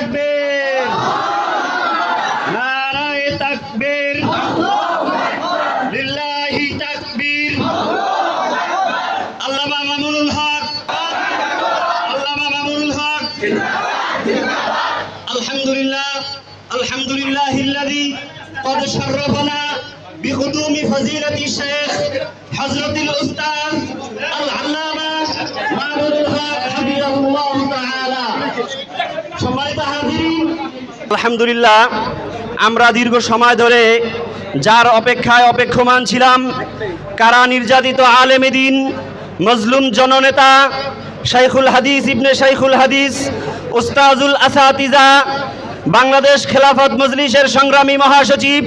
তাকবীর, নারায়ে তাকবীর, লিল্লাহি তাকবীর। আল্লামা মামুনুল হক, আল্লামা মামুনুল হক। আলহামদুলিল্লাহ, আলহামদুলিল্লাহিল্লাযী قد شرفنا بقدوم فضيلة الشيخ حضرة الأستاذ العلامة مامون الحق حفظه الله تعالى। সম্মানিত হাজিরিন, আলহামদুলিল্লাহ, আমরা দীর্ঘ সময় ধরে যার অপেক্ষায় অপেক্ষমান ছিলাম, কারা নির্যাতিত আলেমে দ্বীন, মজলুম জননেতা শাইখুল হাদিস ইবনে শাইখুল হাদিস উস্তাজুল আসাতিজা, বাংলাদেশ খেলাফত মজলিসের সংগ্রামী মহাসচিব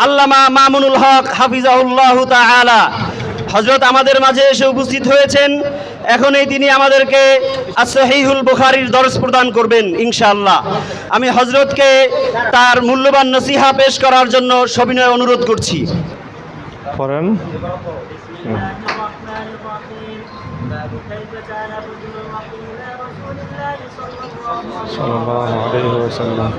আল্লামা মামুনুল হক হাফিজাহুল্লাহু তাআলা হযরত আমাদের মাঝে এসে উপস্থিত হয়েছেন। এখনই তিনি আমাদেরকে as-সহিহুল বুখারীর দর্স প্রদান করবেন ইনশাআল্লাহ। আমি হযরতকে তার মূল্যবান নসিহা পেশ করার জন্য সবিনয় অনুরোধ করছি। পড়েন। সাল্লাল্লাহু আলাইহি ওয়াসাল্লাম।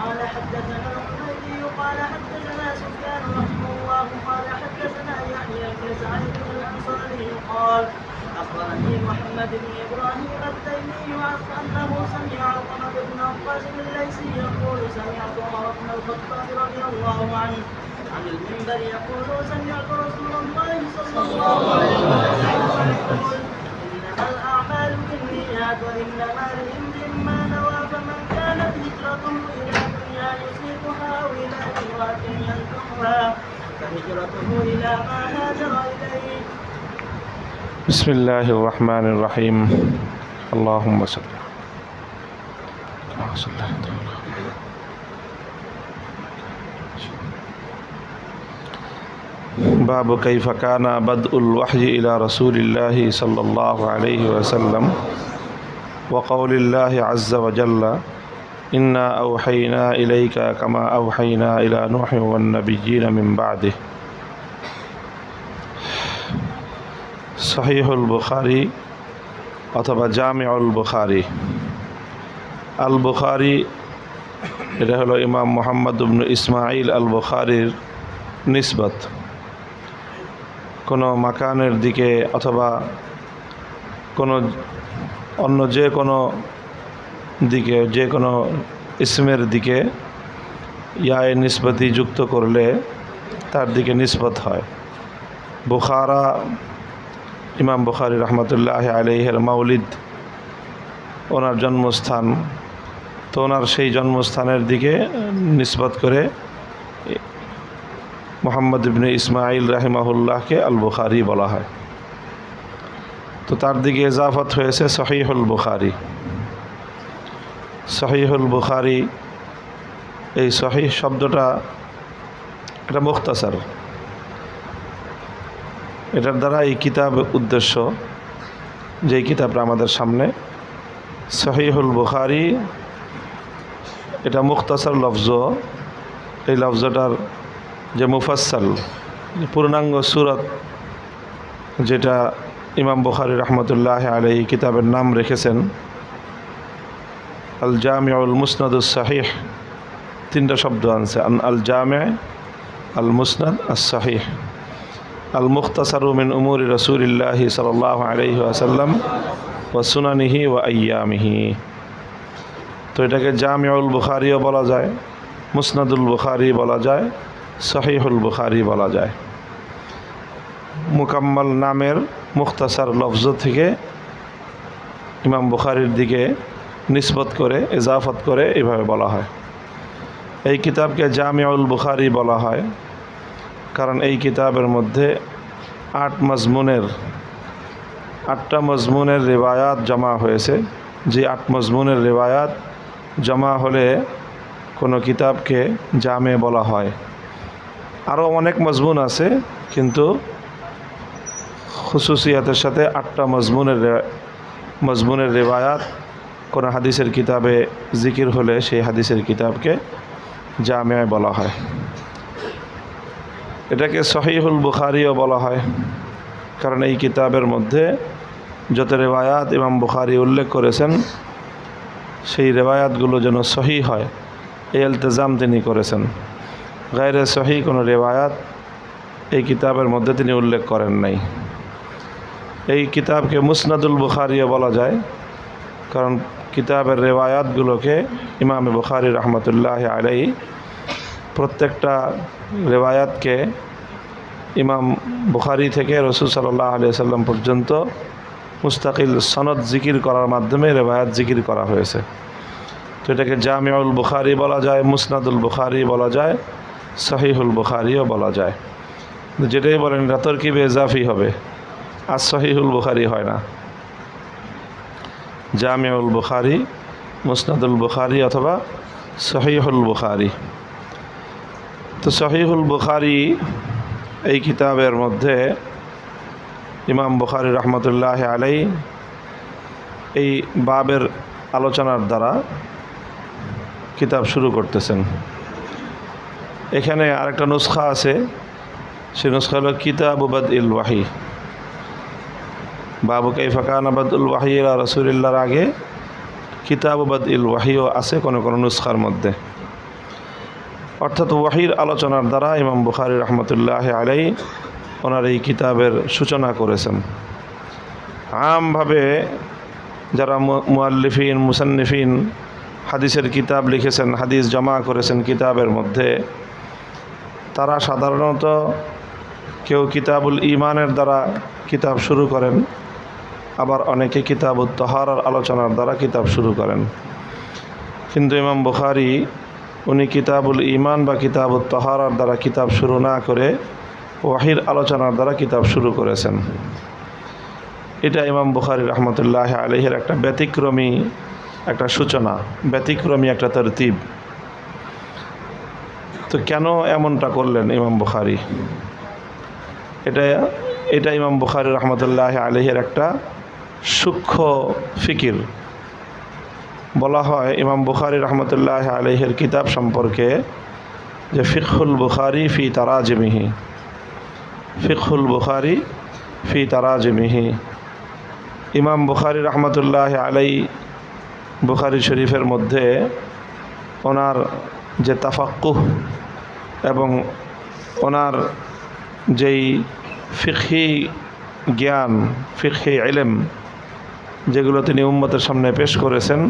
قال حدثنا الحميدي قال حدثنا سفيان رحمه الله قال حدثنا يحيى بن سعيد الانصاري قال اخبرني محمد بن ابراهيم التيمي انه سمع علقمة بن عباس الليثي يقول سمعت عمر بن الخطاب رضي الله عنه عن المنبر يقول سمعت رسول الله صلى الله عليه وسلم يقول انما الاعمال بالنيات وانما لامرئ ما نوى فمن كانت هجرته الى دنيا يصيبها او الى امراه ينكحها فهجرته الى ما هاجر اليه. بسم الله الرحمن الرحيم. اللهم صل باب كيف كان بدء الوحي إلى رسول الله صلى الله عليه وسلم وقول الله عز وجل إنا أوحينا إليك كما أوحينا إلى نوح والنبيين من بعده. সহিহুল বুখারী অথবা জামিউল বুখারী। আল বুখারী এটা হলো ইমাম মুহাম্মদ ইবনে ইসমাঈল আল বুখারীর নিসবত। কোনো মাকানের দিকে অথবা কোনো অন্য যে কোনো দিকে, যে কোনো ইসমের দিকে ইয়ায়ে নিসবতি যুক্ত করলে তার দিকে নিসবত হয়। বুখারা ইমাম বুখারী রহমতুল্লাহ আলাইহির মাউলিদ, ওনার জন্মস্থান, তো ওনার সেই জন্মস্থানের দিকে নিসবত করে মুহাম্মদ ইবনে ইসমাঈল রাহিমাহুল্লাহকে আল বুখারী বলা হয়। তো তার দিকে ইজাফত হয়েছে সহিহুল বুখারী। সহিহুল বুখারী, এই সহিহ শব্দটা এটা মুখতাসার, এটার দ্বারা এই কিতাব উদ্দেশ্য, যেই কিতাবটা আমাদের সামনে সহিহুল বুখারী, এটা মুখতাসার লফজ। এই লফজটার যে মুফাসসাল, পূর্ণাঙ্গ সূরত, যেটা ইমাম বুখারী রহমতুল্লাহ আলাইহি কিতাবের নাম রেখেছেন আল জামিউল মুসনাদুস সাহিহ। তিনটা শব্দ আনছে, আল জামি', আল মুসনাদ, আস সাহিহ। আল মুখতাসারু মিন উমুরি রাসূলিল্লাহি সাল্লাল্লাহু আলাইহি ওয়াসাল্লাম ওয়া সুনানিহি ওয়া আইয়ামিহি। তো এটাকে জামিউল বুখারীও বলা যায়, মুসনাদুল বুখারী বলা যায়, সহিহুল বুখারী বলা যায়। মুকাম্মাল নামের মুখতাসার লফজ থেকে ইমাম বুখারীর দিকে নিসবত করে, ইজাফত করে এভাবে বলা হয়। এই কিতাবকে জামিউল বুখারী বলা হয় কারণ এই কিতাবের মধ্যে 8টা মজমুনের রিওয়ায়াত জমা হয়েছে। যে 8 মজমুনের রিওয়ায়াত জমা হলে কোনো কিতাবকে জামে বলা হয়। আরও অনেক মজমুন আছে, কিন্তু খুসুসিয়াতের সাথে 8টা মজমুনের রিওয়ায়াত কোনো হাদিসের কিতাবে জিকির হলে সেই হাদিসের কিতাবকে জামে বলা হয়। এটাকে সহিহুল বুখারিও বলা হয়, কারণ এই কিতাবের মধ্যে যত রেওয়ায়াত ইমাম বুখারী উল্লেখ করেছেন সেই রেওয়ায়াতগুলো যেন সহি হয় এই ইলতিজাম তিনি করেছেন। গায়রে সহি কোনো রেওয়ায়াত এই কিতাবের মধ্যে তিনি উল্লেখ করেন নাই। এই কিতাবকে মুসনাদুল বুখারিও বলা যায়, কারণ কিতাবের রেওয়ায়াতগুলোকে ইমাম বুখারী রহমতুল্লাহ আলাইহি প্রত্যেকটা রেওয়ায়াতকে ইমাম বুখারী থেকে রাসূল সাল্লাল্লাহু আলাইহি ওয়াসাল্লাম পর্যন্ত মুস্তাকিল সনদ জিকির করার মাধ্যমে রেওয়ায়াত জিকির করা হয়েছে। তো এটাকে জামিউল বুখারী বলা যায়, মুসনাদুল বুখারী বলা যায়, সহিহুল বুখারীও বলা যায়। যেটাই বলেন এটা তরকিবে ইজাফি হবে, আর সহিহুল বুখারী হয় না। জামিউল বুখারী, মুসনাদুল বুখারী অথবা সহিহুল বুখারী। তো সহিহুল বুখারী এই কিতাবের মধ্যে ইমাম বুখারী রহমতুল্লাহ আলাইহি এই বাবের আলোচনার দ্বারা কিতাব শুরু করতেছেন। এখানে আরেকটা নুসখা আছে, সেই নুসখা হলো কিতাবু বাদইল ওয়াহি। বাবু কাইফা কানা বাদউল ওয়াহি ইলা রাসূলিল্লাহর আগে কিতাবু বাদইল ওয়াহিও আছে কোনো কোনো নুসখার মধ্যে। অর্থাৎ ওয়াহির আলোচনার দ্বারা ইমাম বুখারী রহমতুল্লাহ আলাইহি ওনার এই কিতাবের সূচনা করেছেন। আমভাবে যারা মুআল্লিফিন মুসান্নিফিন হাদিসের কিতাব লিখেছেন, হাদিস জমা করেছেন কিতাবের মধ্যে, তারা সাধারণত কেউ কিতাবুল ঈমানের দ্বারা কিতাব শুরু করেন, আবার অনেকে কিতাবুত তাহারার আলোচনার দ্বারা কিতাব শুরু করেন। কিন্তু ইমাম বুখারী উনি কিতাবুল ঈমান বা কিতাবুত তাহারার দ্বারা কিতাব শুরু না করে ওয়াহির আলোচনার দ্বারা কিতাব শুরু করেছেন। এটা ইমাম বুখারী রহমতুল্লাহ আলাইহির একটা ব্যতিক্রমী একটা সূচনা, ব্যতিক্রমী একটা তরতিব। তো কেন এমনটা করলেন ইমাম বুখারী? এটা ইমাম বুখারী রহমতুল্লাহ আলাইহির একটা সূক্ষ্ম ফিকির। বলা হয় ইমাম বুখারী রহমতুল্লাহ আলাইহির কিতাব সম্পর্কে যে ফিকহুল বুখারী ফি তারাজিমিহি, ফিকহুল বুখারী ফি তারাজিমিহি। ইমাম বুখারী রহমতুল্লাহ আলাইহি বুখারী শরীফের মধ্যে ওনার যে তাফাক্কুহ এবং ওনার যেই ফিকহি জ্ঞান, ফিকহি ইলম যেগুলো তিনি উম্মতের সামনে পেশ করেছেন,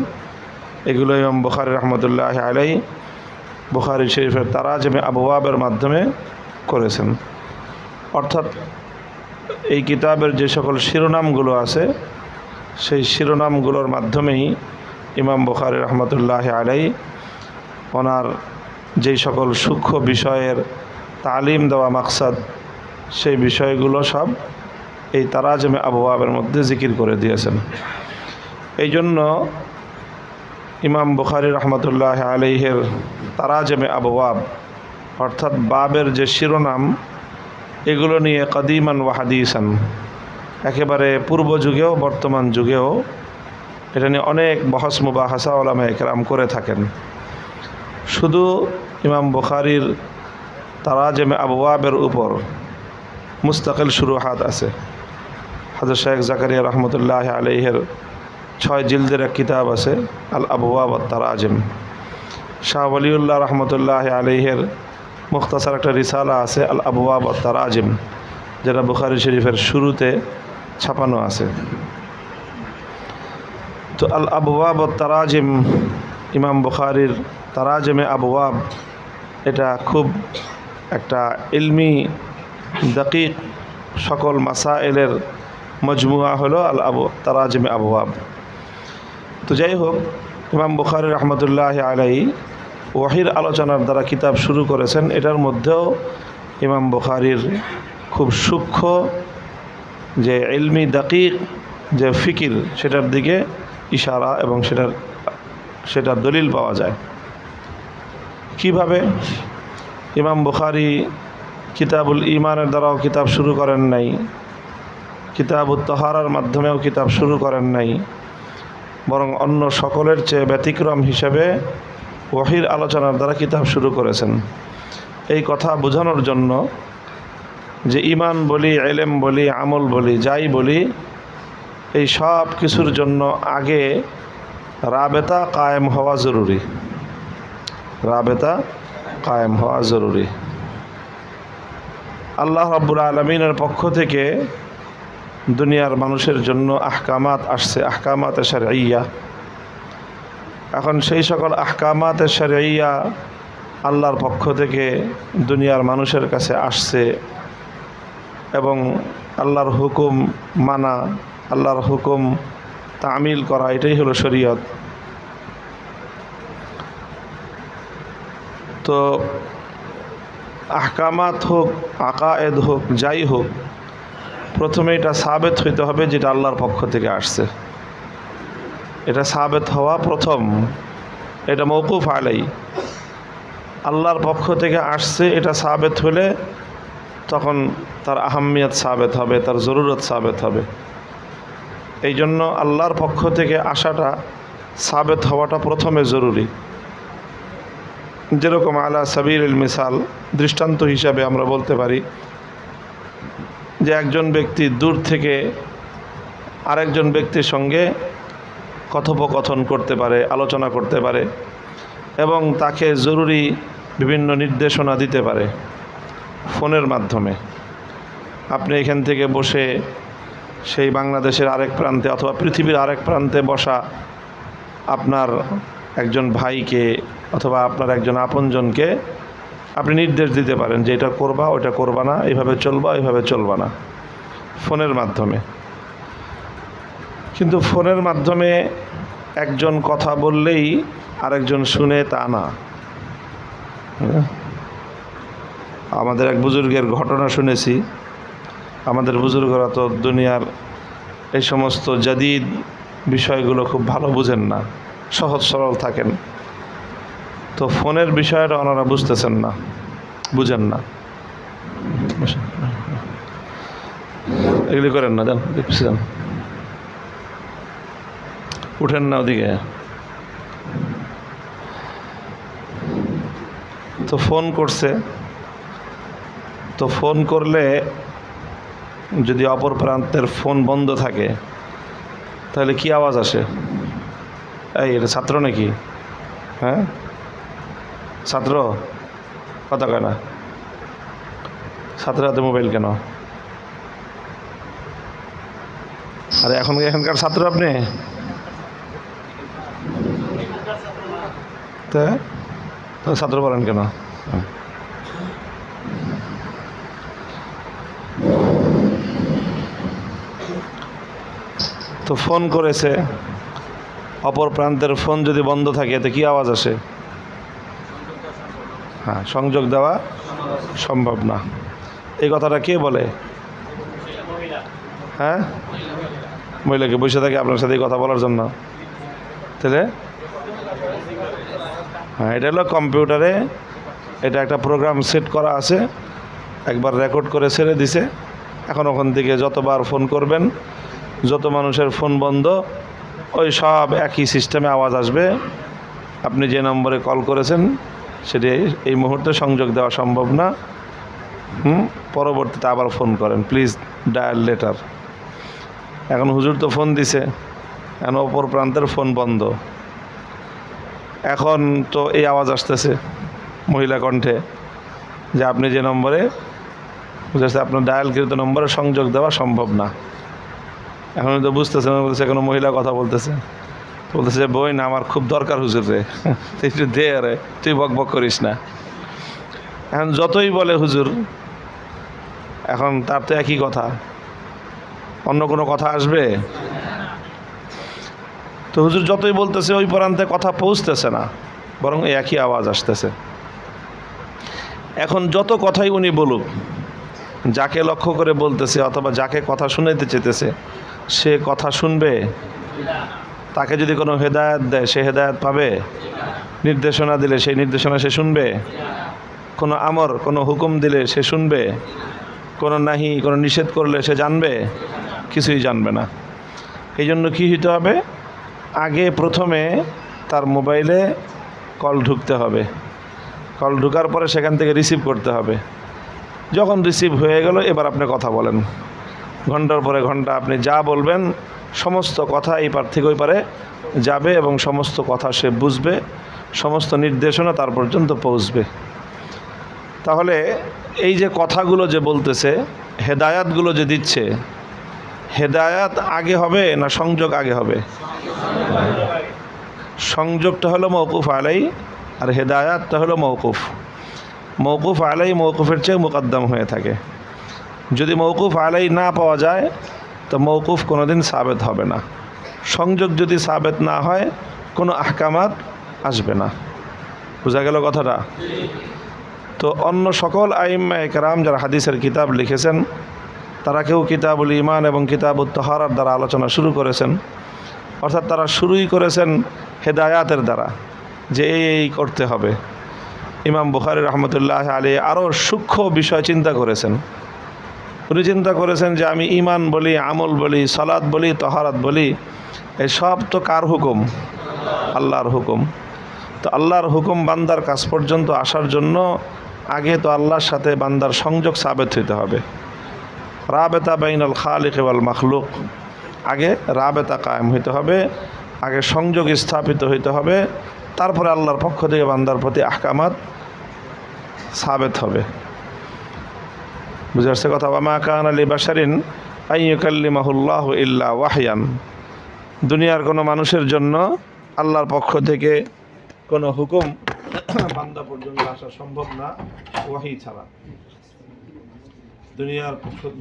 এগুলো ইমাম বুখারী রহমতুল্লাহ আলাইহি বুখারী শরীফের তারাজিমে আবওয়াবের মাধ্যমে করেছেন। অর্থাৎ এই কিতাবের যে সকল শিরোনামগুলো আছে সেই শিরোনামগুলোর মাধ্যমেই ইমাম বুখারী রহমতুল্লাহ আলাইহি ওনার যেই সকল সূক্ষ্ম বিষয়ের তালিম দেওয়া মাকসাদ, সেই বিষয়গুলো সব এই তারাজিমে আবওয়াবের মধ্যে জিকির করে দিয়েছেন। এই জন্য ইমাম বুখারী রহমতুল্লাহ আলাইহির তারাজিমে আবওয়াব অর্থাৎ বাবের যে শিরোনাম, এগুলো নিয়ে কদিমান ওয়া হাদিসান, একেবারে পূর্ব যুগেও বর্তমান যুগেও এটা নিয়ে অনেক বহস মুবাহাসা উলামায়ে কেরাম করে থাকেন। শুধু ইমাম বুখারীর তারাজিমে আবওয়াবের উপর মুস্তাকিল শুরুহাত আছে। হযরত শেখ জাকারিয়া রহমতুল্লাহ আলাইহির 6 জিলদের এক কিতাব আছে আল আবওয়াব আত তারাজিম। শাহ ওয়ালিউল্লাহ রহমতুল্লাহ আলাইহির মুখতাসার একটা রিসালা আছে আল আবওয়াব আত তারাজিম, যেটা বুখারী শরীফের শুরুতে ছাপানো আছে। তো আল আবওয়াব আত তারাজিম, ইমাম বুখারীর তারাজিমে আবওয়াব, এটা খুব একটা ইলমি দাকিক সকল মাসাইলের মজমুয়া হলো আল তারাজিমে আবওয়াব। তো যাই হোক, ইমাম বুখারী রহমতুল্লাহ আলাইহি ওয়াহির আলোচনার দ্বারা কিতাব শুরু করেছেন। এটার মধ্যেও ইমাম বুখারীর খুব সূক্ষ্ম যে ইলমি দাকিক যে ফিকির, সেটার দিকে ইশারা এবং সেটার দলিল পাওয়া যায়। কিভাবে? ইমাম বুখারী কিতাবুল ঈমানের দ্বারাও কিতাব শুরু করেন নাই, কিতাবুত তাহারার মাধ্যমেও কিতাব শুরু করেন নাই, বরং অন্য সকলের চেয়ে ব্যতিক্রম হিসেবে ওয়াহির আলোচনার দ্বারা কিতাব শুরু করেছেন। এই কথা বোঝানোর জন্য যে ঈমান বলি, ইলম বলি, আমল বলি, যাই বলি, এই সব কিছুর জন্য আগে রাবেতা কায়েম হওয়া জরুরি। রাবেতা কায়েম হওয়া জরুরি। আল্লাহ রাব্বুল আলামিনের পক্ষ থেকে দুনিয়ার মানুষের জন্য আহকামাত আসছে, আহকামাতে শারঈয়া। এখন সেই সকল আহকামাতে শারঈয়া আল্লাহর পক্ষ থেকে দুনিয়ার মানুষের কাছে আসছে এবং আল্লাহর হুকুম মানা, আল্লাহর হুকুম তামিল করা, এটাই হলো শরীয়ত। তো আহকামাত হোক, আকায়েদ হোক, যাই হোক, প্রথমে এটা সাবেত হইতে হবে যেটা আল্লাহর পক্ষ থেকে আসছে। এটা সাবেত হওয়া প্রথম, এটা মওকুফ আলাই, আল্লাহর পক্ষ থেকে আসছে, এটা সাবেত হলে তখন তার আহাম্মিয়ত সাবেত হবে, তার জরুরত সাবেত হবে। এই জন্য আল্লাহর পক্ষ থেকে আসাটা সাবেত হওয়াটা প্রথমে জরুরি। যেরকম আলা সাবিলিল মিসাল, দৃষ্টান্ত হিসাবে আমরা বলতে পারি যে একজন ব্যক্তি দূর থেকে আরেকজন ব্যক্তির সঙ্গে কথোপকথন করতে পারে, আলোচনা করতে পারে এবং তাকে জরুরি বিভিন্ন নির্দেশনা দিতে পারে ফোনের মাধ্যমে। আপনি এখান থেকে বসে সেই বাংলাদেশের আরেক প্রান্তে অথবা পৃথিবীর আরেক প্রান্তে বসা আপনার একজন ভাইকে অথবা আপনার একজন আপনজনকে আপনি নির্দেশ দিতে পারেন যে এটা করবা, ওটা করবা না, এইভাবে চলবা, এইভাবে চলবা না, ফোনের মাধ্যমে। কিন্তু ফোনের মাধ্যমে একজন কথা বললেই আরেকজন শুনে তা না। আমাদের এক বুজুর্গের ঘটনা শুনেছি। আমাদের বুজুর্গরা তো দুনিয়ার এই সমস্ত জাদিদ বিষয়গুলো খুব ভালো বুঝেন না, সহজ সরল থাকেন। তো ফোনের বিষয়টা ওনারা বুঝতেছেন না, বুঝেন না। এগুলি করেন না, যান যান, উঠেন না ওদিকে। তো ফোন করছে, তো ফোন করলে যদি অপর প্রান্তের ফোন বন্ধ থাকে তাহলে কি আওয়াজ আসে? এই এটা ছাত্র নাকি? হ্যাঁ, ছাত্র কথা কয় না। ছাত্র হাতে মোবাইল কেন? আরে এখানকার ছাত্র আপনি? তো ছাত্র বলেন কেন? তো ফোন করেছে, অপর প্রান্তের ফোন যদি বন্ধ থাকে এতে কি আওয়াজ আসে? হ্যাঁ, সংযোগ দেওয়া সম্ভব না। এই কথাটা কে বলে? হ্যাঁ, মহিলাকে বসে থাকে আপনার সাথে কথা বলার জন্য। তাহলে হ্যাঁ, এটা হলো কম্পিউটারে এটা একটা প্রোগ্রাম সেট করা আছে, একবার রেকর্ড করে ছেড়ে দিছে। এখন ওখান থেকে যতবার ফোন করবেন, যত মানুষের ফোন বন্ধ, ওই সব একই সিস্টেমে আওয়াজ আসবে। আপনি যে নম্বরে কল করেছেন সেটি এই মুহূর্তে সংযোগ দেওয়া সম্ভব না, পরবর্তীতে আবার ফোন করেন, প্লিজ ডায়াল লেটার। এখন হুজুর তো ফোন দিছে, এখন অপর প্রান্তের ফোন বন্ধ। এখন তো এই আওয়াজ আসতেছে মহিলা কণ্ঠে যে আপনি যে নম্বরে আপনার ডায়ালকৃত নম্বরে সংযোগ দেওয়া সম্ভব না। এখন তো বুঝতেছেন, বলতেছে কোনো মহিলা কথা বলতেছে, বলতেছে বই না, আমার খুব দরকার হুজুর রে, একটু দে রে, তুই বক বক করিস না। এখন যতই বলে হুজুর, এখন তার তো একই কথা, অন্য কোনো কথা আসবে? তো হুজুর যতই বলতেছে ওই প্রান্তে কথা পৌঁছতেছে না, বরং একই আওয়াজ আসতেছে। এখন যত কথাই উনি বলুক, যাকে লক্ষ্য করে বলতেছে অথবা যাকে কথা শুনাইতে চেতেছে সে কথা শুনবে? তাকে যদি কোনো হেদায়েত দেয় সে হেদায়েত পাবে? নির্দেশনা দিলে সেই নির্দেশনা সে শুনবে? কোনো আমর, কোনো হুকুম দিলে সে শুনবে? কোনো নাহি, কোনো নিষেধ করলে সে জানবে? কিছুই জানবে না। এই জন্য কী হইতে হবে? আগে প্রথমে তার মোবাইলে কল ঢুকতে হবে, কল ঢুকার পরে সেখান থেকে রিসিভ করতে হবে। যখন রিসিভ হয়ে গেল এবার আপনি কথা বলেন। ঘন্টার পরে ঘন্টা আপনি যা বলবেন সমস্ত কথা এই পার থেকে ওই পারে যাবে এবং সমস্ত কথা সে বুঝবে, সমস্ত নির্দেশনা তার পর্যন্ত পৌঁছবে। তাহলে এই যে কথাগুলো যে বলতেছে, হেদায়াতগুলো যে দিচ্ছে, হেদায়াত আগে হবে না সংযোগ আগে হবে? সংযোগটা হলো মওকুফ আলাই আর হেদায়াতটা হলো মওকুফ। মওকুফ আলাই মওকুফের চেয়ে মুকদ্দম হয়ে থাকে। যদি মওকুফ আলাই না পাওয়া যায় তো মওকুফ কোনোদিন সাবেত হবে না। সংযোগ যদি সাবেত না হয় কোনো আহকামাত আসবে না। বোঝা গেল কথাটা? তো অন্য সকল আইম্মায়ে কেরাম যারা হাদিসের কিতাব লিখেছেন তারা কেউ কিতাবুল ঈমান এবং কিতাবুত তাহারার দ্বারা আলোচনা শুরু করেছেন, অর্থাৎ তারা শুরুই করেছেন হেদায়াতের দ্বারা যে এই করতে হবে। ইমাম বুখারী রহমতুল্লাহ আলাইহি আরও সূক্ষ্ম বিষয় চিন্তা করেছেন। উনি চিন্তা করেছেন যে আমি ঈমান বলি, আমল বলি, সালাত বলি, তাহারাত বলি, এই সব তো কার হুকুম? আল্লাহর হুকুম। তো আল্লাহর হুকুম বান্দার কাছ পর্যন্ত আসার জন্য আগে তো আল্লাহর সাথে বান্দার সংযোগ সাবেত হইতে হবে। রাবেতা বাইনাল খালিক ওয়াল মাখলুক, আগে রাবেতা কায়েম হইতে হবে, আগে সংযোগ স্থাপিত হইতে হবে, তারপরে আল্লাহর পক্ষ থেকে বান্দার প্রতি আহকামাত সাবেত হবে। বুঝে আসছে কথা? ওয়া কানা লিবাশারিন আন ইউকাল্লিমাহুল্লাহু ইল্লা ওয়াহয়ান। দুনিয়ার কোনো মানুষের জন্য আল্লাহর পক্ষ থেকে কোনো হুকুম বান্দা পর্যন্ত আসা সম্ভব না ওয়াহি ছাড়া।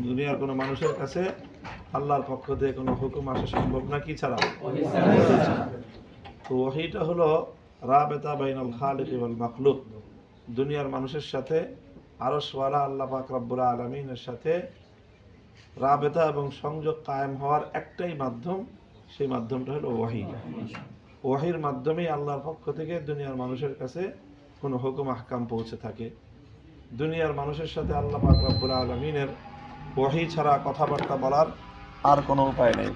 দুনিয়ার কোনো মানুষের কাছে আল্লাহর পক্ষ থেকে কোনো হুকুম আসা সম্ভব না কি ছাড়া? তো ওয়াহিটা হলো রাবেতা বাইনাল খালিক ওয়াল মাখলুক। দুনিয়ার মানুষের সাথে আরশওয়ালা আল্লাহ পাক রব্বুল আলামিনের সাথে রাবেতা এবং সংযোগ কায়েম হওয়ার একটাই মাধ্যম, সেই মাধ্যমটা হলো ওয়াহি। ওয়াহির মাধ্যমেই আল্লাহর পক্ষ থেকে দুনিয়ার মানুষের কাছে কোনো হুকুম আহকাম পৌঁছে থাকে। দুনিয়ার মানুষের সাথে আল্লাহ পাক রব্বুল আলামিনের ওয়াহি ছাড়া কথাবার্তা বলার আর কোনো উপায় নেই।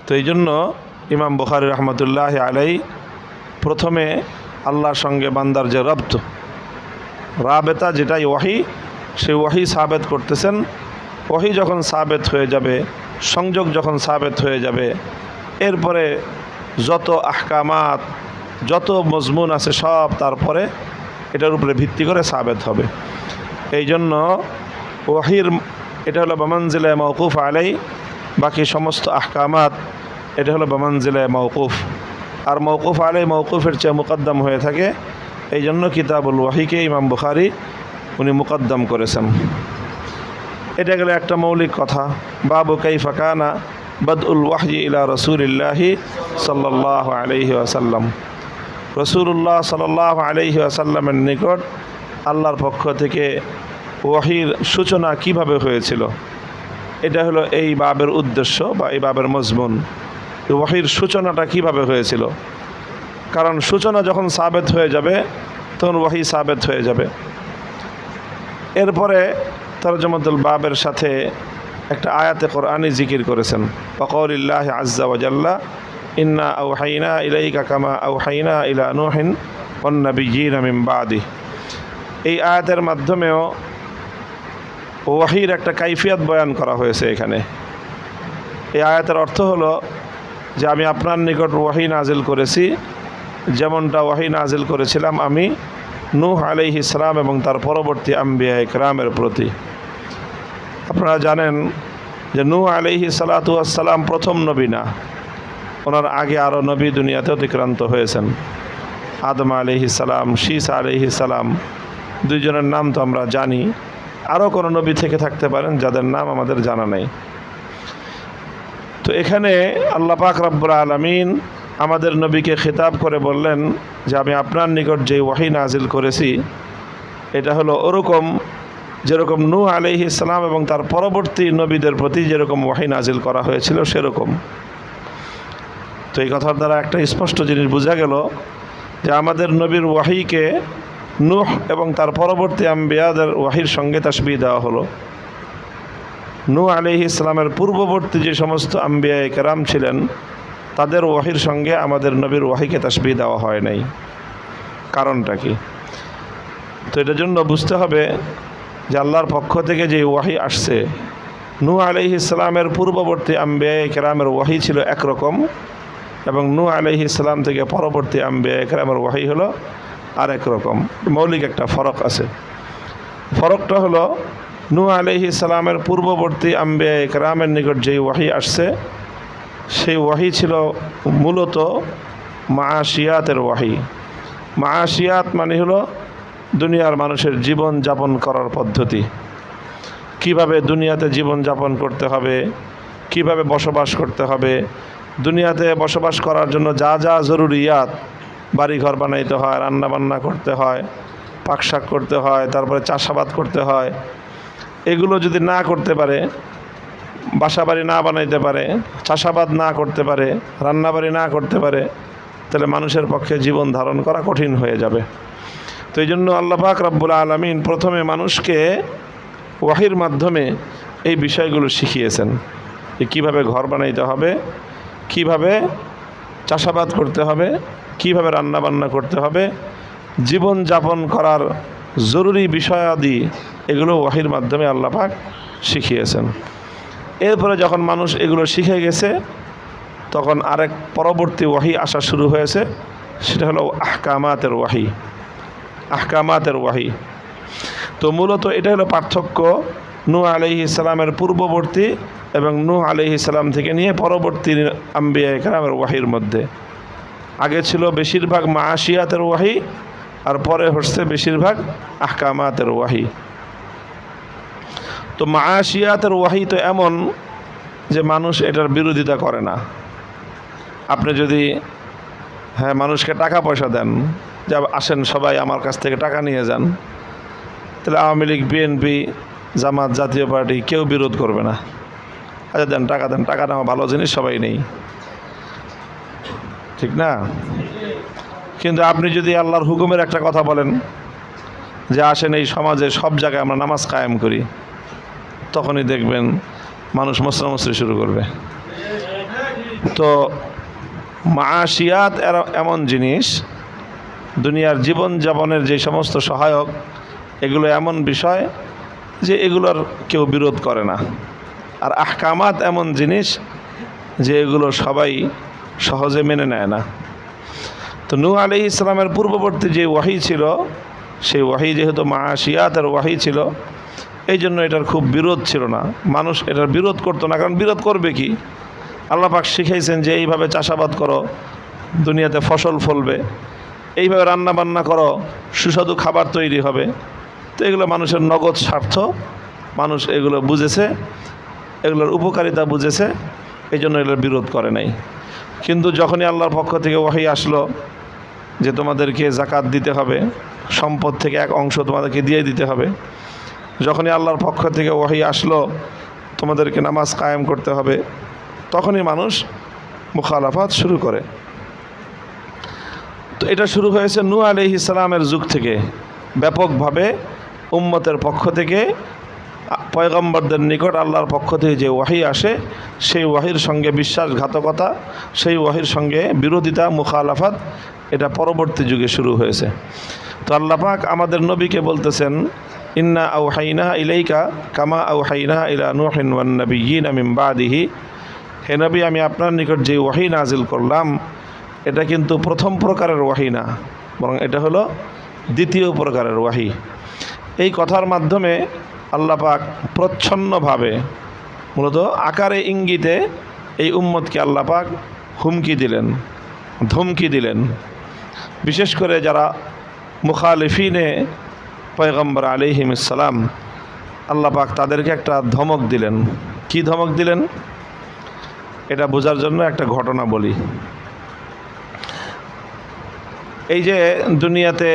তো এই জন্য ইমাম বুখারী রহমতুল্লাহ আলাইহি প্রথমে আল্লাহর সঙ্গে বান্দার যে রব্ত, রাবেতা, যেটাই ওয়াহি, সেই ওয়াহি সাবেত করতেছেন। ওয়াহি যখন সাবেত হয়ে যাবে, সংযোগ যখন সাবেত হয়ে যাবে, এরপরে যত আহকামাত, যত মজমুন আছে সব তারপরে এটার উপরে ভিত্তি করে সাবেত হবে। এই জন্য ওয়াহির এটা হলো বামানজিলায় মওকুফ আলাই, বাকি সমস্ত আহকামাত এটা হলো বামানজিলায় মওকুফ। আর মওকুফ আলাই মওকুফের চেয়ে মুকদ্দম হয়ে থাকে। এই জন্য কিতাবুল ওয়াহিকে ইমাম বুখারী উনি মুকদ্দম করেছেন। এটা গেলে একটা মৌলিক কথা। বাবু কাইফা কানা বাদউল ওয়াহয়ি ইলা রাসূলিল্লাহি সাল্লাল্লাহু আলাইহি ওয়াসাল্লাম। রাসূলুল্লাহ সাল্লাল্লাহু আলাইহি ওয়াসাল্লামের নিকট আল্লাহর পক্ষ থেকে ওয়াহির সূচনা কিভাবে হয়েছিল, এটা হলো এই বাবের উদ্দেশ্য বা এই বাবের মজমুন। ওয়াহির সূচনাটা কিভাবে হয়েছিল, কারণ সূচনা যখন সাবেত হয়ে যাবে তখন ওয়াহি সাবেত হয়ে যাবে। এরপরে তরজমাতুল বাবের সাথে একটা আয়াতে কোরআনী জিকির করেছেন, ওয়াকাউলিল্লাহি আজ্জা ওয়া জাল্লা ইন্না আওহাইনা ইলাইকা কামা আওহাইনা ইলা নূহিন ওয়ান নাবিয়্যিনা মিন বাদি। এই আয়াতের মাধ্যমেও ওয়াহির একটা কাইফিয়াত বয়ান করা হয়েছে এখানে। এই আয়াতের অর্থ হলো যে আমি আপনার নিকট ওয়াহি নাজিল করেছি যেমনটা ওয়াহি নাজিল করেছিলাম আমি নূহ আলাইহিস সালাম এবং তার পরবর্তী আম্বিয়া ইকরামের প্রতি। আপনারা জানেন যে নূহ আলাইহিস সালাতু ওয়াস সালাম প্রথম নবী না, ওনার আগে আরও নবী দুনিয়াতে অতিক্রান্ত হয়েছেন। আদম আলাইহিস সালাম, শীস আলাইহিস সালাম, দুইজনের নাম তো আমরা জানি। আরও কোনো নবী থেকে থাকতে পারেন যাদের নাম আমাদের জানা নেই। তো এখানে আল্লাহ পাক রব্বুল আলামিন আমাদের নবীকে খেতাব করে বললেন যে আমি আপনার নিকট যে ওয়াহি নাজিল করেছি এটা হলো ওরকম যেরকম নূহ আলাইহিস সালাম এবং তার পরবর্তী নবীদের প্রতি যেরকম ওয়াহি নাজিল করা হয়েছিল সেরকম। তো এই কথার দ্বারা একটা স্পষ্ট জিনিস বোঝা গেল যে আমাদের নবীর ওয়াহিকে নূহ এবং তার পরবর্তী আম্বিয়াদের ওয়াহির সঙ্গে তাশবিহ দেওয়া হলো। নূহ আলাইহিস সালামের পূর্ববর্তী যে সমস্ত আম্বিয়া কেরাম ছিলেন তাদের ওয়াহির সঙ্গে আমাদের নবীর ওয়াহিকে তাসবিহ দেওয়া হয় নাই। কারণটা কি? তো এটার জন্য বুঝতে হবে যে আল্লাহর পক্ষ থেকে যে ওয়াহি আসছে, নূহ আলাইহিস সালামের পূর্ববর্তী আম্বিয়া কেরামের ওয়াহি ছিল একরকম, এবং নূহ আলাইহিস সালাম থেকে পরবর্তী আম্বিয়া কেরামের ওয়াহি হলো আরেক রকম। মৌলিক একটা ফরক আছে। ফরকটা হলো, নূহ আলাইহিস সালামের পূর্ববর্তী আম্বিয়া কেরামের নিকট যেই ওয়াহি আসছে, সেই ওয়াহি ছিল মূলত মাআশিয়াতের ওয়াহি। মাআশিয়াত মানে হলো দুনিয়ার মানুষের জীবন যাপন করার পদ্ধতি, কিভাবে দুনিয়াতে জীবন যাপন করতে হবে, কিভাবে বসবাস করতে হবে, দুনিয়াতে বসবাস করার জন্য যা যা জরুরিয়াত, বাড়িঘর বানাইতে হয়, রান্নাবান্না করতে হয়, পাকশাক করতে হয়, তারপরে চাষাবাদ করতে হয়, এগুলো যদি না করতে পারে, বাসাবাড়ি না বানাইতে পারে, চাষাবাদ না করতে পারে, রান্নাবাড়ি না করতে পারে, তাহলে মানুষের পক্ষে জীবন ধারণ করা কঠিন হয়ে যাবে। তো এই জন্য আল্লাহ পাক রব্বুল আলামিন প্রথমে মানুষকে ওয়াহির মাধ্যমে এই বিষয়গুলো শিখিয়েছেন, যে কীভাবে ঘর বানাইতে হবে, কিভাবে চাষাবাদ করতে হবে, কিভাবে রান্নাবান্না করতে হবে, জীবন যাপন করার জরুরি বিষয়াদি, এগুলো ওয়াহির মাধ্যমে আল্লাহ পাক শিখিয়েছেন। এরপরে যখন মানুষ এগুলো শিখে গেছে, তখন আরেক পরবর্তী ওয়াহি আসা শুরু হয়েছে, সেটা হলো আহকামাতের ওয়াহি। আহকামাতের ওয়াহি। তো মূলত এটা হলো পার্থক্য নূহ আলাইহিস সালামের পূর্ববর্তী এবং নূহ আলাইহিস সালাম থেকে নিয়ে পরবর্তী আম্বিয়া কেরামের ওয়াহির মধ্যে। আগে ছিল বেশিরভাগ মাআশিয়াতের ওয়াহি, আর পরে হচ্ছে বেশিরভাগ আহকামাতের ওয়াহি। তো মাআশিয়াতের ওয়াহি তো এমন যে মানুষ এটার বিরোধিতা করে না। আপনি যদি মানুষকে টাকা পয়সা দেন, যা আসেন সবাই আমার কাছ থেকে টাকা নিয়ে যান, তাহলে আওয়ামী লীগ, বিএনপি, জামাত, জাতীয় পার্টি কেউ বিরোধ করবে না। আচ্ছা দেন, টাকা নেওয়া ভালো জিনিস, সবাই নেই, ঠিক না? কিন্তু আপনি যদি আল্লাহর হুকুমের একটা কথা বলেন যে আসেন এই সমাজে সব জায়গায় আমরা নামাজ কায়েম করি, তখনই দেখবেন মানুষ মশরামশরি শুরু করবে। তো মাআশিয়াত এমন জিনিস, দুনিয়ার জীবন যাপনের যে সমস্ত সহায়ক, এগুলো এমন বিষয় যে এগুলোর কেউ বিরোধ করে না। আর আহকামাত এমন জিনিস যে এগুলো সবাই সহজে মেনে নেয় না। তো নূহ আলাইহিস সালামের পূর্ববর্তী যে ওয়াহি ছিল, সেই ওয়াহি যেহেতু মাআশিয়াতের ওয়াহি ছিল, এই জন্য এটার খুব বিরোধ ছিল না। মানুষ এটার বিরোধ করতো না, কারণ বিরোধ করবে কি? আল্লাহ পাক শিখাইছেন যে এইভাবে চাষাবাদ করো, দুনিয়াতে ফসল ফলবে, এইভাবে রান্না বান্না করো, সুস্বাদু খাবার তৈরি হবে। তো এগুলো মানুষের নগদ স্বার্থ, মানুষ এগুলো বুঝেছে, এগুলোর উপকারিতা বুঝেছে, এই জন্য এগুলোর বিরোধ করে নাই। কিন্তু যখনই আল্লাহর পক্ষ থেকে ওয়াহি আসলো যে তোমাদেরকে যাকাত দিতে হবে, সম্পদ থেকে এক অংশ তোমাদেরকে দিয়ে দিতে হবে, যখনই আল্লাহর পক্ষ থেকে ওয়াহি আসলো তোমাদেরকে নামাজ কায়েম করতে হবে, তখনই মানুষ মুখালাফাত শুরু করে। তো এটা শুরু হয়েছে নূহ আলাইহিস সালামের যুগ থেকে। ব্যাপকভাবে উম্মতের পক্ষ থেকে, পয়গম্বরদের নিকট আল্লাহর পক্ষ থেকে যে ওয়াহি আসে, সেই ওয়াহির সঙ্গে বিশ্বাসঘাতকতা, সেই ওয়াহির সঙ্গে বিরোধিতা, মুখালাফাত, এটা পরবর্তী যুগে শুরু হয়েছে। তো আল্লাহ পাক আমাদের নবীকে বলতেছেন, ইন্না আওহাইনা ইলাইকা কামা আওহাইনা ইলা নূহিন ওয়ান নাবিয়্যিনা মিন বাদিহি। হে নবী, আমি আপনার নিকট যে ওয়াহি নাজিল করলাম, এটা কিন্তু প্রথম প্রকারের ওয়াহি না, বরং এটা হলো দ্বিতীয় প্রকারের ওয়াহি। এই কথার মাধ্যমে আল্লাহ পাক প্রচ্ছন্নভাবে, মূলত আকারে ইঙ্গিতে এই উম্মতকে আল্লাহ পাক হুমকি দিলেন, ধমকি দিলেন। বিশেষ করে যারা মুখালিফিনে পয়গম্বর আলাইহিস সালাম, আল্লাহ পাক তাদেরকে একটা ধমক দিলেন। কি ধমক দিলেন? এটা বোঝার জন্য একটা ঘটনা বলি। এই যে দুনিয়াতে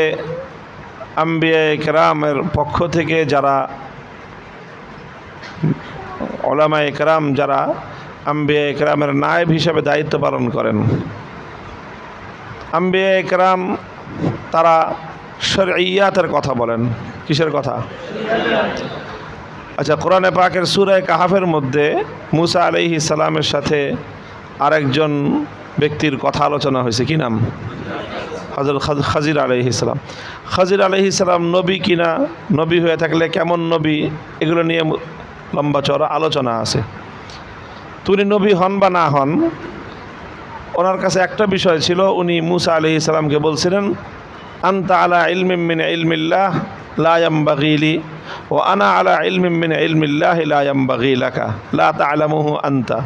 আম্বিয়া কেরামের পক্ষ থেকে যারা উলামায়ে কেরাম, যারা আম্বিয়া কেরামের নায়েব হিসেবে দায়িত্ব পালন করেন, আম্বিয়া কেরাম তারা শরঈয়াতের কথা বলেন। কিসের কথা? আচ্ছা, কোরআনে পাকের সূরা কাহাফের মধ্যে মুসা আলাইহিস সালামের সাথে আরেকজন ব্যক্তির কথা আলোচনা হয়েছে। কি নাম? হযরত খাজির আলাইহিস সালাম। খাজির আলাইহিস সালাম নবী কিনা, নবী হয়ে থাকলে কেমন নবী, এগুলো নিয়ে লম্বা চড়া আলোচনা আছে। উনি নবী হন বা না হন, ওনার কাছে একটা বিষয় ছিল, উনি মুসা আলাইহিস সালামকে বলছিলেন, আনতা আলা ইলমিন মিন ইলমিল্লাহ লা ইয়ামবাগি লি ওয়া আনা আলা ইলমিন মিন ইলমিল্লাহ লা ইয়ামবাগি লাকা লা তা'লামুহু আনতা।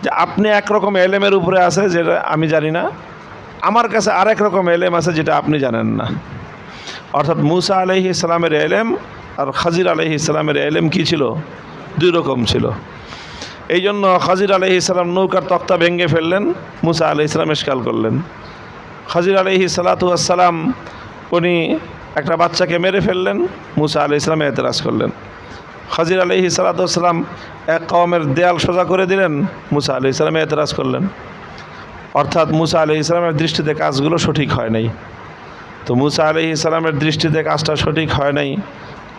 যে আপনি একরকম এলেমের উপরে আছে যেটা আমি জানি না, আমার কাছে আরেক রকম এলেম আছে যেটা আপনি জানেন না। অর্থাৎ মুসা আলাইহিস সালামের এলেম আর খাজির আলাইহিস সালামের এলেম কি ছিল? দুই রকম ছিল। এই জন্য খাজির আলাইহিস সালাম নৌকার তক্তা ভেঙে ফেললেন, মুসা আলাইহিস সালাম ইশকাল করলেন। খাজির আলাইহিস সালাতু ওয়াস সালাম উনি একটা বাচ্চাকে মেরে ফেললেন, মুসা আলাইহিস সালাম এতরাজ করলেন। খাজির আলাইহিস সালাতু ওয়াস সালাম এক কওমের দেয়াল সোজা করে দিলেন, মুসা আলাইহিস সালাম এতরাজ করলেন। অর্থাৎ মুসা আলাইহিস সালামের দৃষ্টিতে কাজগুলো সঠিক হয় নাই। তো মুসা আলাইহিস সালামের দৃষ্টিতে কাজটা সঠিক হয় নাই,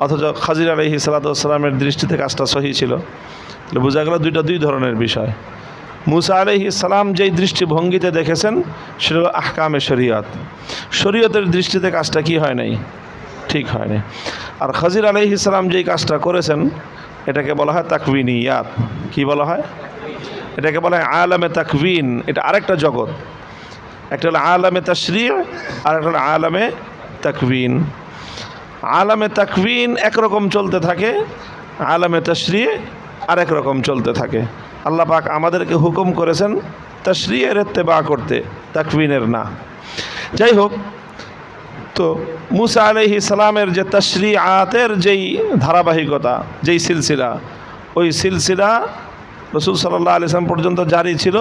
অথচ খাজির আলাইহিস সালাতু ওয়াস সালামের দৃষ্টিতে কাজটা সহি ছিল। তাহলে বোঝা গেল দুই ধরনের বিষয়। মুসা আলাইহিস সালাম যেই দৃষ্টিভঙ্গিতে দেখেছেন সেটা হলো আহকামে শরীয়ত, শরীয়তের দৃষ্টিতে কাজটা কি হয় নাই? ঠিক হয় নাই। আর খাজির আলাইহিস সালাম যেই কাজটা করেছেন এটাকে বলা হয় তাকবিনিয়াত। কি বলা হয়? এটাকে বলা হয় আলামে তাকবিন। এটা আরেকটা জগৎ, একটা হলো আলামে তাশরীয় আর একটা হলো আলামে তাকবিন। আলামে তাকবিন একরকম চলতে থাকে, আলামে তাশরীয় আরেক রকম চলতে থাকে। আল্লাহ পাক আমাদেরকে হুকুম করেছেন তাশরীয়ের ইত্তেবা করতে, তাকবিনের না। যাই হোক, তো মুসা আলাইহিস সালামের যে তাশরীআতের যেই ধারাবাহিকতা, যেই সিলসিলা, ওই সিলসিলা রাসূল সাল্লাল্লাহু আলাইহি ওয়াসাল্লাম পর্যন্ত জারি ছিল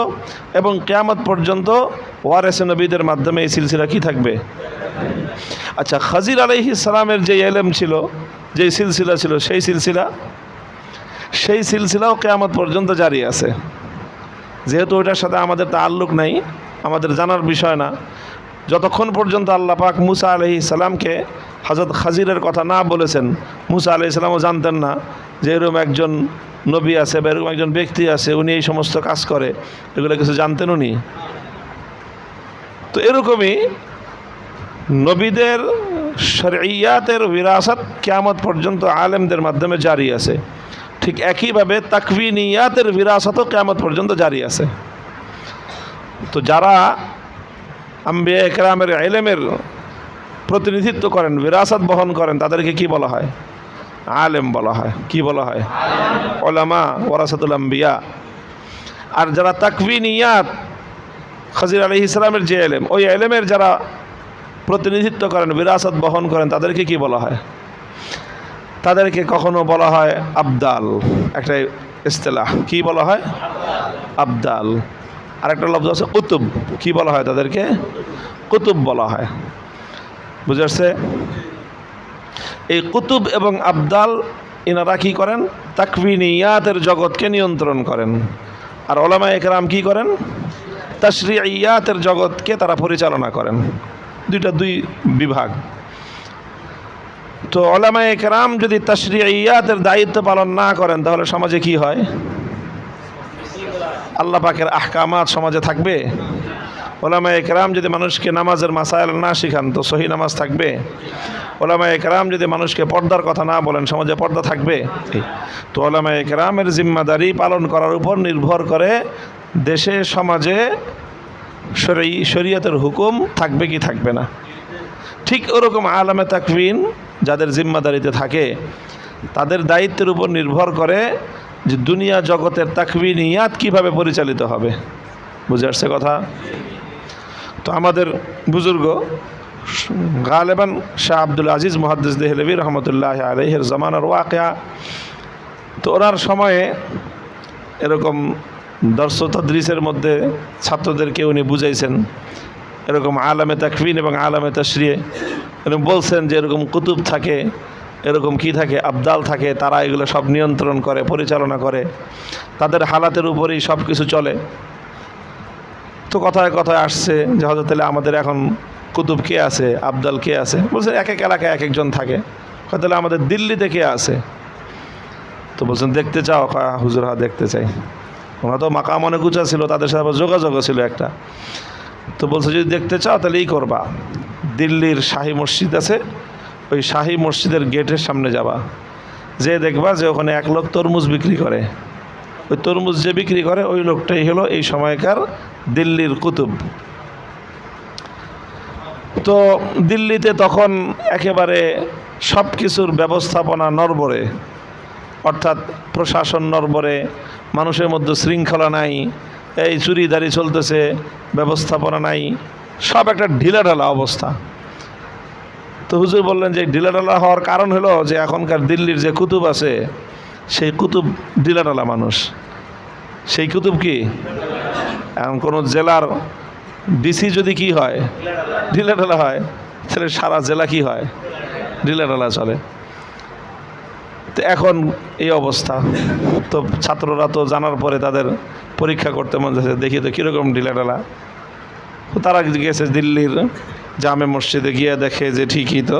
এবং কিয়ামত পর্যন্ত ওয়ারিসে নবীদের মাধ্যমে এই সিলসিলা কি থাকবে? আচ্ছা, খাজির আলাইহিস সালামের যে ইলম ছিল, যেই সিলসিলা ছিল, সেই সিলসিলাও কিয়ামত পর্যন্ত জারি আছে। যেহেতু ওইটার সাথে আমাদের তাআল্লুক নাই, আমাদের জানার বিষয় না, যতক্ষণ পর্যন্ত আল্লাহ পাক মুসা আলাইহিস সালামকে হযরত খাজিরের কথা না বলেছেন, মুসা আলাইহিস সালামও জানতেন না যে এরকম একজন নবী আছে বা এরকম একজন ব্যক্তি আছে, উনি এই সমস্ত কাজ করে, এগুলো কিছু জানতেন উনি? তো এরকমই নবীদের শরঈয়াতের বিরাসত কিয়ামত পর্যন্ত আলেমদের মাধ্যমে জারি আছে। ঠিক একইভাবে তাকবিনিয়াতের বিরাসতও কিয়ামত পর্যন্ত জারি আছে। তো যারা আম্বিয়া ইকরামের ইলমের প্রতিনিধিত্ব করেন, বিরাসত বহন করেন, তাদেরকে কি বলা হয়? আলেম বলা হয়। কি বলা হয়? উলামা ওয়ারাসাতুল আম্বিয়া। আর যারা তাকবিনিয়াত, খাজির আলাইহিস সালামের যে ইলম, ওই ইলমের যারা প্রতিনিধিত্ব করেন, বিরাসত বহন করেন, তাদেরকে কি বলা হয়? তাদেরকে কখনো বলা হয় আবদাল, একটা ইস্তেলাহ। কি বলা হয়? আবদাল। আর একটা লফজ আছে কুতুব। কি বলা হয় তাদেরকে? কুতুব বলা হয়। বুঝে আসছে? এই কুতুব এবং আবদাল ইনারা কি করেন? তাকবিনিয়াতের জগৎকে নিয়ন্ত্রণ করেন। আর উলামা ইকরাম কি করেন? তাশরীইয়াতের জগৎকে তারা পরিচালনা করেন। দুই বিভাগ। তো উলামা ইকরাম যদি তাশরীইয়াতের দায়িত্ব পালন না করেন, তাহলে সমাজে কি হয়? আল্লাহ পাকের আহকামাত সমাজে থাকবে? উলামা ইকরাম যদি মানুষকে নামাজের মাসাইল না শিখান, তো সহি নামাজ থাকবে? উলামা ইকরাম যদি মানুষকে পর্দার কথা না বলেন, সমাজে পর্দা থাকবে? তো উলামা ইকরামের জিম্মাদারি পালন করার উপর নির্ভর করে দেশে সমাজে শরীয়তের হুকুম থাকবে কি থাকবে না। ঠিক ওরকম আলামে তাকবিন যাদের জিম্মাদারিতে থাকে, তাদের দায়িত্বের উপর নির্ভর করে যে দুনিয়া জগতের তাকবিনিয়াত কিভাবে পরিচালিত হবে। বুঝে আসছে কথা? তো আমাদের বুজুর্গ গালেবান শাহ আব্দুল আজিজ মুহাদ্দিস দেহলভী রহমতুল্লাহ আলাইহির জামানার ওয়াকিয়া। তো ওনার সময়ে এরকম দর্স তদরিসের মধ্যে ছাত্রদেরকে উনি বুঝাইছেন এরকম আলামে তাকবিন এবং আলামে তাশরীয়। এরকম বলছেন যে এরকম কুতুব থাকে, এরকম কি থাকে, আবদাল থাকে, তারা এগুলো সব নিয়ন্ত্রণ করে, পরিচালনা করে, তাদের হালাতের উপরেই সব কিছু চলে। তো কথায় কথায় আসছে যে হযরত তাহলে আমাদের এখন কুতুব কে আছে, আবদাল কে আছে? বলছেন এক এক এলাকায় এক একজন থাকে। তাহলে আমাদের দিল্লিতে কে আছে? তো বলছেন দেখতে চাও? হুজুর হ্যাঁ দেখতে চাই। ওনারা তো মাকাম অনেক উঁচা ছিল, তাদের সাথে আবার যোগাযোগও ছিল একটা। তো বলছে যদি দেখতে চাও তাহলে এই করবা, দিল্লির শাহী মসজিদ আছে, ওই শাহী মসজিদের গেটের সামনে যাবা, যে দেখবা যে ওখানে এক লোক তরমুজ বিক্রি করে। ওই তরমুজ যে বিক্রি করে ওই লোকটাই হলো এই সময়কার দিল্লির কুতুব। তো দিল্লিতে তখন একেবারে সব কিছুর ব্যবস্থাপনা নড়বড়ে, অর্থাৎ প্রশাসন নড়বড়ে, মানুষের মধ্যে শৃঙ্খলা নাই, এই চুরিদারি চলতেছে, ব্যবস্থাপনা নাই, সব একটা ঢিলাঢালা অবস্থা। তো হুজুর বললেন যে ঢিলাঢালা হওয়ার কারণ হলো যে এখনকার দিল্লির যে কুতুব আছে সেই কুতুব ঢিলাঢালা মানুষ। সেই কুতুব কি, এখন কোনো জেলার ডিসি যদি কি হয়, ঢিলাঢালা হয়, তাহলে সারা জেলা কি হয়, ঢিলাঢালা চলে। তো এখন এই অবস্থা। তো ছাত্ররা তো জানার পরে তাদের পরীক্ষা করতে মন যাচ্ছে, দেখি তো কীরকম ঢিলাঢালা। তো তারা গেছে দিল্লির জামে মসজিদে, গিয়ে দেখে যে ঠিকই তো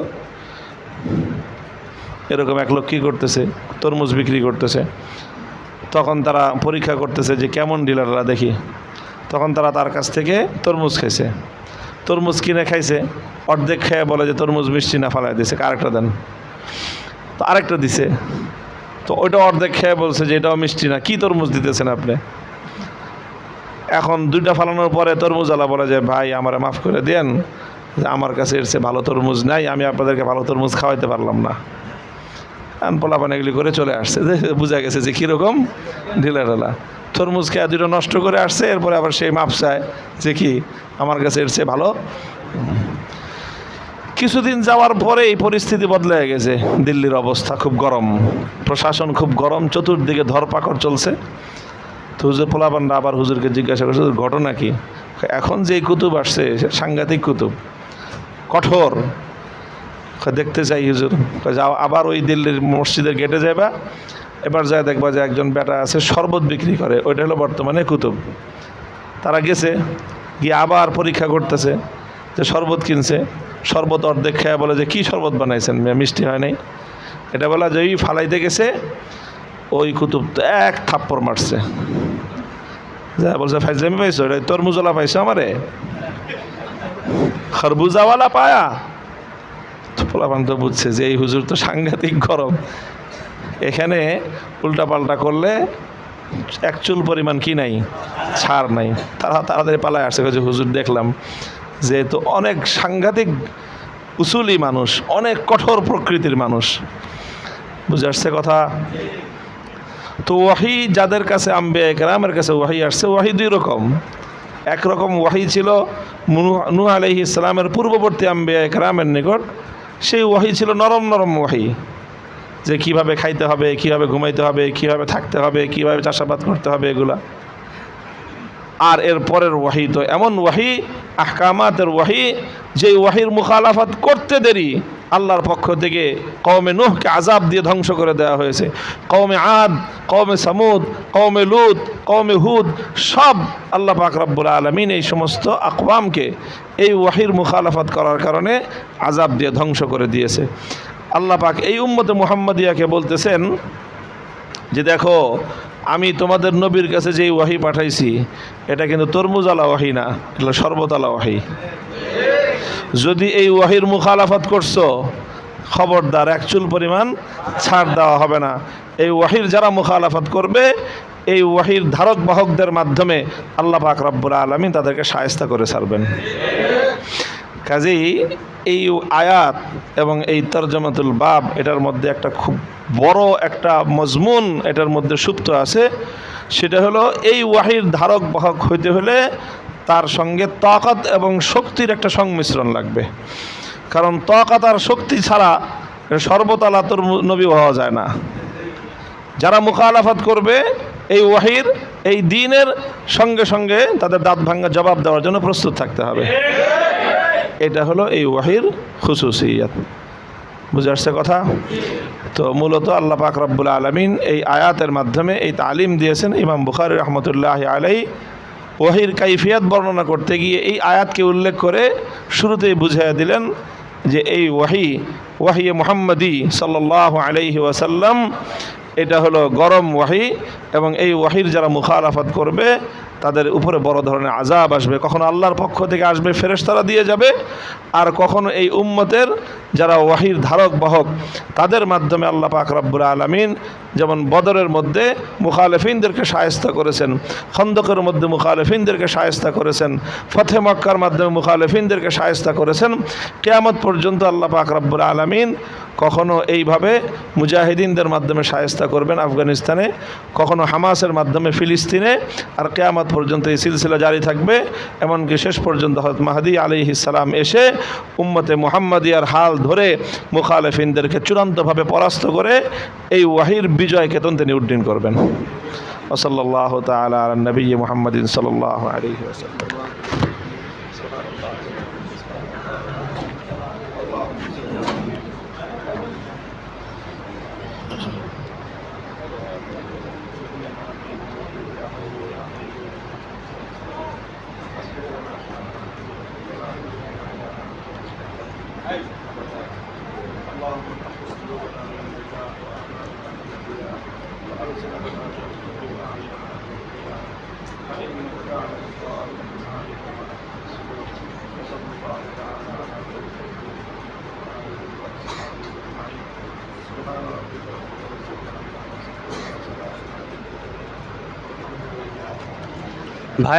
এরকম এক লোক কী করতেছে, তরমুজ বিক্রি করতেছে। তখন তারা পরীক্ষা করতেছে যে কেমন ঢিলাঢালা দেখি। তখন তারা তার কাছ থেকে তরমুজ খাইছে, তরমুজ কিনে খাইছে, অর্ধেক খেয়ে বলে যে তরমুজ মিষ্টি না, ফালাই দিছে, আরেকটা দেন। তো আরেকটা দিছে, তো ওইটা অর্ধেক খেয়ে বলছে যে এটাও মিষ্টি না, কী তরমুজ দিতেছেন আপনি। এখন দুইটা ফালানোর পরে তরমুজওয়ালা বলে যে ভাই আমারে মাফ করে দেন, আমার কাছে এর চেয়ে ভালো তরমুজ নাই, আমি আপনাদেরকে ভালো তরমুজ খাওয়াইতে পারলাম না। পোলাপান এগুলি করে চলে আসছে, বোঝা গেছে যে কীরকম ঢিলাঢালা। তরমুজ খেয়ে দুটো নষ্ট করে আসছে, এরপরে আবার সেই মাপ চায় যে কি আমার কাছে এর চেয়ে ভালো। কিছুদিন যাওয়ার পরে এই পরিস্থিতি বদলে গেছে, দিল্লির অবস্থা খুব গরম, প্রশাসন খুব গরম, চতুর্দিকে ধরপাকড় চলছে। তো হুজুর পোলাপানরা আবার হুজুরকে জিজ্ঞাসা করছে ঘটনা কি। এখন যে কুতুব আসছে সাংঘাতিক কুতুব, কঠোর। দেখতে চাই হুজুর, যাও আবার ওই দিল্লির মসজিদের গেটে যাবা, এবার যায় দেখবা যে একজন বেটা আছে শরবত বিক্রি করে, ওইটা হলো বর্তমানে কুতুব। তারা গেছে, গিয়ে আবার পরীক্ষা করতেছে যে শরবত কিনছে, শরবত অর্ধেক খেয়ে বলে যে কী শরবত বানাইছেন, মিষ্টি হয় নাই। এটা বলা যে ওই ফালাইতে গেছে, ওই কুতুব তো এক থাপ্পড় মারছে, যা বলছে ফাইজলামি পাইছো, এটা তরমুজওয়ালা পাইছো আমারে, খরবুজাওয়ালা পায়া। পোলাপান তো বুঝছে যে এই হুজুর তো সাংঘাতিক গরম, এখানে উল্টাপাল্টা করলে এক চুল পরিমাণ কি নাই, ছাড় নাই। তারা তাড়াতাড়ি পালায় আসছে, যে হুজুর দেখলাম যে তো অনেক সাংঘাতিক উসুলি মানুষ, অনেক কঠোর প্রকৃতির মানুষ। বুঝে আসছে কথা। তো ওয়াহি যাদের কাছে আম্বিয়া কেরামের কাছে ওয়াহি আসছে, ওয়াহি দুই রকম। একরকম ওয়াহি ছিল নূহ আলাইহিস সালামের পূর্ববর্তী আম্বিয়া কেরামের নিকট, সেই ওয়াহি ছিল নরম নরম ওয়াহি, যে কিভাবে খাইতে হবে, কিভাবে ঘুমাইতে হবে, কিভাবে থাকতে হবে, কিভাবে চাষাবাদ করতে হবে, এগুলা। আর এর পরের ওয়াহি তো এমন ওয়াহি, আহকামাতের ওয়াহি, যে ওয়াহির মুখালাফাত করতে দেরি আল্লাহর পক্ষ থেকে কওমে নূহকে আযাব দিয়ে ধ্বংস করে দেওয়া হয়েছে। কওমে আদ, কওমে সামুদ, কওমে লূত, কওমে হুদ, সব আল্লাহ পাক রব্বুল আলামিন এই সমস্ত আকওয়ামকে এই ওয়াহির মুখালাফাত করার কারণে আযাব দিয়ে ধ্বংস করে দিয়েছে। আল্লাহ পাক এই উম্মতে মুহাম্মাদিয়াকে বলতেছেন যে দেখো আমি তোমাদের নবীর কাছে যেই ওয়াহি পাঠাইছি এটা কিন্তু তরমুজালা ওয়াহি না, এটা শরবতালা ওয়াহি। যদি এই ওয়াহির মুখালাফাত করছো খবরদার, এক চুল পরিমাণ ছাড় দেওয়া হবে না। এই ওয়াহির যারা মুখালাফাত করবে, এই ওয়াহির ধারক বাহকদের মাধ্যমে আল্লাহ পাক রব্বুল আলামিন তাদেরকে শায়েস্তা করে ছাড়বেন। কাজেই এই আয়াত এবং এই তরজমাতুল বাব, এটার মধ্যে একটা খুব বড় একটা মজমুন এটার মধ্যে সুপ্ত আছে। সেটা হলো এই ওয়াহির ধারক বাহক হইতে হলে তার সঙ্গে তাকাত এবং শক্তির একটা সংমিশ্রণ লাগবে। কারণ তাকাত আর শক্তি ছাড়া সর্বতালা তোর নবী হওয়া যায় না। যারা মুখালাফাত করবে এই ওয়াহির, এই দ্বীনের সঙ্গে সঙ্গে তাদের দাঁত ভাঙা জবাব দেওয়ার জন্য প্রস্তুত থাকতে হবে। এটা হলো এই ওয়াহির খুসুসিয়াত। বুঝে আসছে কথা? তো মূলত আল্লাহ পাক রব্বুল আলামিন এই আয়াতের মাধ্যমে এই তালিম দিয়েছেন। ইমাম বুখারী রহমতুল্লাহি আলাইহি ওয়াহির কাইফিয়াত বর্ণনা করতে গিয়ে এই আয়াতকে উল্লেখ করে শুরুতেই বুঝিয়ে দিলেন যে এই ওয়াহি মুহাম্মদী সাল্লাল্লাহু আলাইহি ওয়াসাল্লাম, এটা হলো গরম ওয়াহি, এবং এই ওয়াহির যারা মুখালাফত করবে তাদের উপরে বড় ধরনের আযাব আসবে। কখনো আল্লাহর পক্ষ থেকে আসবে, ফেরেশতারা দিয়ে যাবে, আর কখনো এই উম্মতের যারা ওয়াহির ধারক বাহক তাদের মাধ্যমে আল্লাহ পাক রব্বুল আলামিন যেমন বদরের মধ্যে মুখালেফিনদেরকে শায়েস্তা করেছেন, খন্দকের মধ্যে মুখালেফিনদেরকে শায়েস্তা করেছেন, ফতে মক্কার মাধ্যমে মুখালেফিনদেরকে শায়েস্তা করেছেন, কিয়ামত পর্যন্ত আল্লাহ পাক রব্বুল আলামিন কখনো এইভাবে মুজাহিদিনদের মাধ্যমে শায়েস্তা করবেন আফগানিস্তানে, কখনো হামাসের মাধ্যমে ফিলিস্তিনে, আর কিয়ামত পর্যন্ত এই সিলসিলা জারি থাকবে। এমনকি শেষ পর্যন্ত হযরত মাহদী আলাইহিস সালাম এসে উম্মতে মুহাম্মাদিয়ার হাল ধরে মুখালেফিনদেরকে চূড়ান্তভাবে পরাস্ত করে এই ওয়াহির বিজয় কেতন তিনি উড্ডীন করবেন। ওয়াসাল্লাল্লাহু তাআলা আলা নবী মুহাম্মাদিন সাল্লাল্লাহু আলাইহি ওয়াসাল্লাম। ভাই